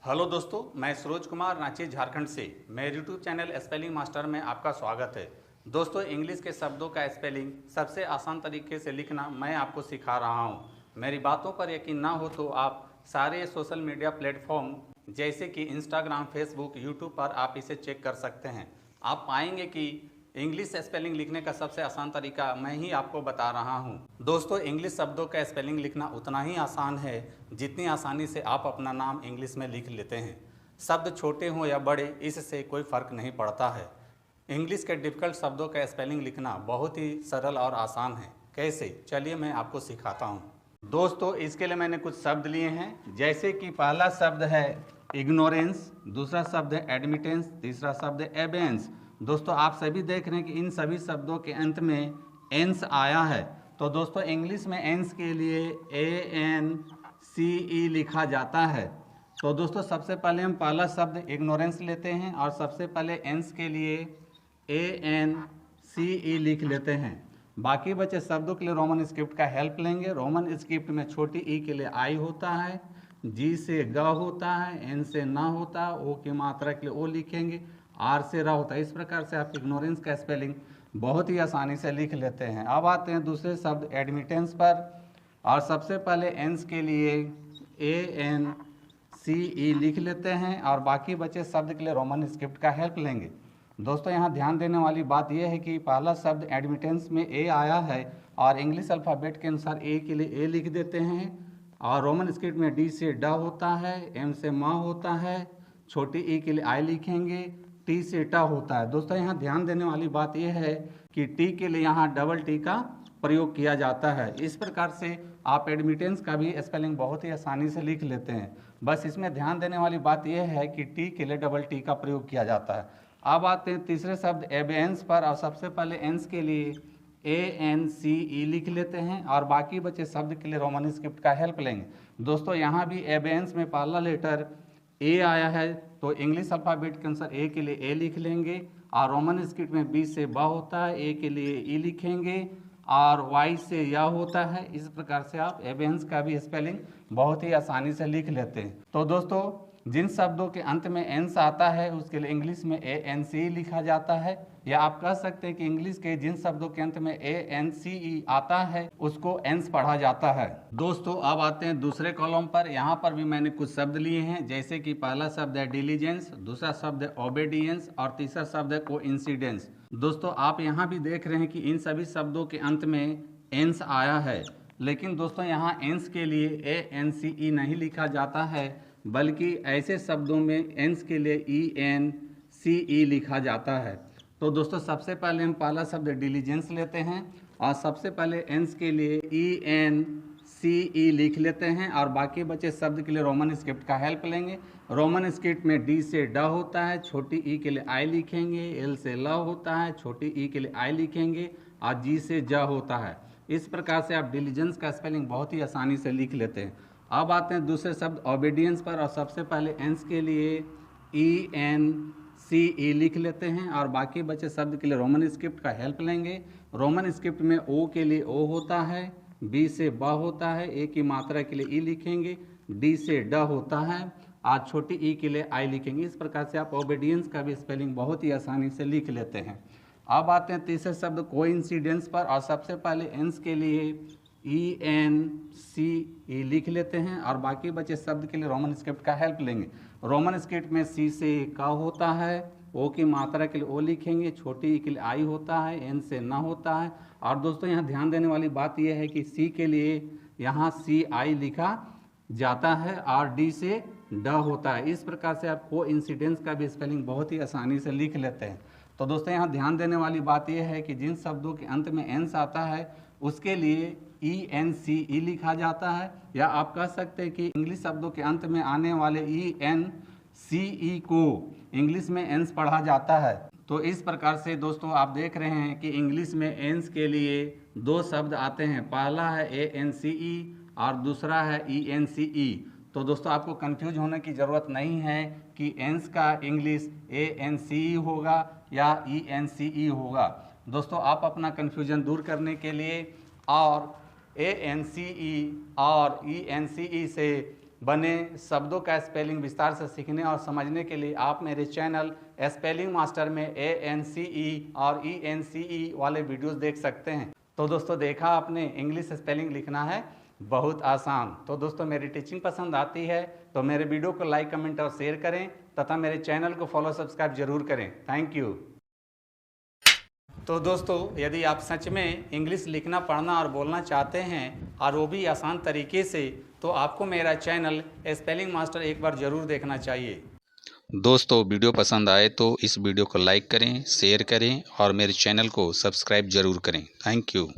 Hello दोस्तों, मैं सरोज कुमार रांची झारखंड से मेरे यूट्यूब चैनल स्पेलिंग मास्टर में आपका स्वागत है। दोस्तों, इंग्लिश के शब्दों का स्पेलिंग सबसे आसान तरीके से लिखना मैं आपको सिखा रहा हूं। मेरी बातों पर यकीन ना हो तो आप सारे सोशल मीडिया प्लेटफॉर्म जैसे कि इंस्टाग्राम, फेसबुक, यूट्यूब पर आप इसे चेक कर सकते हैं। आप पाएंगे कि इंग्लिश स्पेलिंग लिखने का सबसे आसान तरीका मैं ही आपको बता रहा हूं। दोस्तों, इंग्लिश शब्दों का स्पेलिंग लिखना उतना ही आसान है जितनी आसानी से आप अपना नाम इंग्लिश में लिख लेते हैं। शब्द छोटे हों या बड़े, इससे कोई फ़र्क नहीं पड़ता है। इंग्लिश के डिफ़िकल्ट शब्दों का स्पेलिंग लिखना बहुत ही सरल और आसान है। कैसे? चलिए मैं आपको सिखाता हूँ। दोस्तों, इसके लिए मैंने कुछ शब्द लिए हैं, जैसे कि पहला शब्द है इग्नोरेंस, दूसरा शब्द है एडमिटेंस, तीसरा शब्द है एबेंस। दोस्तों, आप सभी देख रहे हैं कि इन सभी शब्दों के अंत में एंस आया है। तो दोस्तों, इंग्लिश में एंस के लिए ANCE लिखा जाता है। तो दोस्तों, सबसे पहले हम पहला शब्द इग्नोरेंस लेते हैं और सबसे पहले एंस के लिए ANCE लिख लेते हैं। बाकी बचे शब्दों के लिए रोमन स्क्रिप्ट का हेल्प लेंगे। रोमन स्क्रिप्ट में छोटी ई के लिए आई होता है, जी से ग होता है, एन से ना होता है, ओ की मात्रा के लिए ओ लिखेंगे, आर से रा होता है। इस प्रकार से आप इग्नोरेंस का स्पेलिंग बहुत ही आसानी से लिख लेते हैं। अब आते हैं दूसरे शब्द एडमिटेंस पर, और सबसे पहले एंस के लिए ANCE लिख लेते हैं और बाकी बचे शब्द के लिए रोमन स्क्रिप्ट का हेल्प लेंगे। दोस्तों, यहाँ ध्यान देने वाली बात यह है कि पहला शब्द एडमिटेंस में ए आया है और इंग्लिश अल्फ़ाबेट के अनुसार ए के लिए ए लिख देते हैं, और रोमन स्क्रिप्ट में डी से ड होता है, एम से म होता है, छोटी ई के लिए आई लिखेंगे, टी से ट होता है। दोस्तों, यहाँ ध्यान देने वाली बात यह है कि टी के लिए यहाँ डबल टी का प्रयोग किया जाता है। इस प्रकार से आप एडमिटेंस का भी स्पेलिंग बहुत ही आसानी से लिख लेते हैं। बस इसमें ध्यान देने वाली बात यह है कि टी के लिए डबल टी का प्रयोग किया जाता है। अब आते हैं तीसरे शब्द एबेंस पर, और सबसे पहले एंस के लिए ANCE लिख लेते हैं और बाकी बचे शब्द के लिए रोमन स्क्रिप्ट का हेल्प लेंगे। दोस्तों, यहाँ भी एबेंस में पहला लेटर ए आया है तो इंग्लिश अल्फ़ाबेट के अनुसार ए के लिए ए लिख लेंगे, और रोमन स्क्रिप्ट में बी से ब होता है, ए के लिए ई लिखेंगे, और वाई से या होता है। इस प्रकार से आप एबेंस का भी स्पेलिंग बहुत ही आसानी से लिख लेते हैं। तो दोस्तों, जिन शब्दों के अंत में एंस आता है उसके लिए इंग्लिश में ANCE लिखा जाता है, या आप कह सकते हैं कि इंग्लिश के जिन शब्दों के अंत में ANCE आता है उसको एंस पढ़ा जाता है। दोस्तों, अब आते हैं दूसरे कॉलम पर। यहाँ पर भी मैंने कुछ शब्द लिए हैं, जैसे कि पहला शब्द है डिलीजेंस, दूसरा शब्द है ओबेडियंस और तीसरा शब्द है कोइंसिडेंस। दोस्तों, आप यहाँ भी देख रहे हैं कि इन सभी शब्दों के अंत में एंस आया है, लेकिन दोस्तों यहाँ एंस के लिए ANCE नहीं लिखा जाता है, बल्कि ऐसे शब्दों में एंस के लिए ENCE लिखा जाता है। तो दोस्तों, सबसे पहले हम पहला शब्द डिलीजेंस लेते हैं और सबसे पहले एंस के लिए ENCE लिख लेते हैं, और बाकी बचे शब्द के लिए रोमन स्क्रिप्ट का हेल्प लेंगे। रोमन स्क्रिप्ट में डी से ड होता है, छोटी ई के लिए आई लिखेंगे, एल से ल होता है, छोटी ई के लिए आई लिखेंगे, और जी से ज होता है। इस प्रकार से आप डिलीजेंस का स्पेलिंग बहुत ही आसानी से लिख लेते हैं। अब आते हैं दूसरे शब्द ओबीडियंस पर, और सबसे पहले एंस के लिए ENCE लिख लेते हैं और बाकी बचे शब्द के लिए रोमन स्क्रिप्ट का हेल्प लेंगे। रोमन स्क्रिप्ट में ओ के लिए ओ होता है, बी से ब होता है, ए की मात्रा के लिए ई लिखेंगे, डी से ड होता है, और छोटी ई के लिए आई लिखेंगे। इस प्रकार से आप ओबीडियंस का भी स्पेलिंग बहुत ही आसानी से लिख लेते हैं। अब आते हैं तीसरे शब्द कोइंसिडेंस पर, और सबसे पहले एंस के लिए ENCE लिख लेते हैं और बाकी बचे शब्द के लिए रोमन स्क्रिप्ट का हेल्प लेंगे। रोमन स्क्रिप्ट में सी से क होता है, ओ की मात्रा के लिए ओ लिखेंगे, छोटी ई के लिए आई होता है, एन से ना होता है। और दोस्तों, यहाँ ध्यान देने वाली बात यह है कि सी के लिए यहाँ CI लिखा जाता है और डी से ड होता है। इस प्रकार से आप कोइंसिडेंस का भी स्पेलिंग बहुत ही आसानी से लिख लेते हैं। तो दोस्तों, यहाँ ध्यान देने वाली बात यह है कि जिन शब्दों के अंत में एंस आता है उसके लिए ENCE लिखा जाता है, या आप कह सकते हैं कि इंग्लिश शब्दों के अंत में आने वाले ENCE को इंग्लिश में एंस पढ़ा जाता है। तो इस प्रकार से दोस्तों, आप देख रहे हैं कि इंग्लिश में एंस के लिए दो शब्द आते हैं, पहला है ANCE और दूसरा है ENCE। तो दोस्तों, आपको कंफ्यूज होने की ज़रूरत नहीं है कि एंस का इंग्लिश ANCE होगा या ENCE होगा। दोस्तों, आप अपना कन्फ्यूजन दूर करने के लिए और ANCE और ENCE से बने शब्दों का स्पेलिंग विस्तार से सीखने और समझने के लिए आप मेरे चैनल स्पेलिंग मास्टर में ANCE और ENCE वाले वीडियोस देख सकते हैं। तो दोस्तों देखा आपने, इंग्लिश स्पेलिंग लिखना है बहुत आसान। तो दोस्तों मेरी टीचिंग पसंद आती है तो मेरे वीडियो को लाइक, कमेंट और शेयर करें तथा मेरे चैनल को फॉलो, सब्सक्राइब जरूर करें। Thank you. तो दोस्तों यदि आप सच में इंग्लिश लिखना, पढ़ना और बोलना चाहते हैं और वो भी आसान तरीके से, तो आपको मेरा चैनल स्पेलिंग मास्टर एक बार ज़रूर देखना चाहिए। दोस्तों वीडियो पसंद आए तो इस वीडियो को लाइक करें, शेयर करें और मेरे चैनल को सब्सक्राइब जरूर करें। Thank you.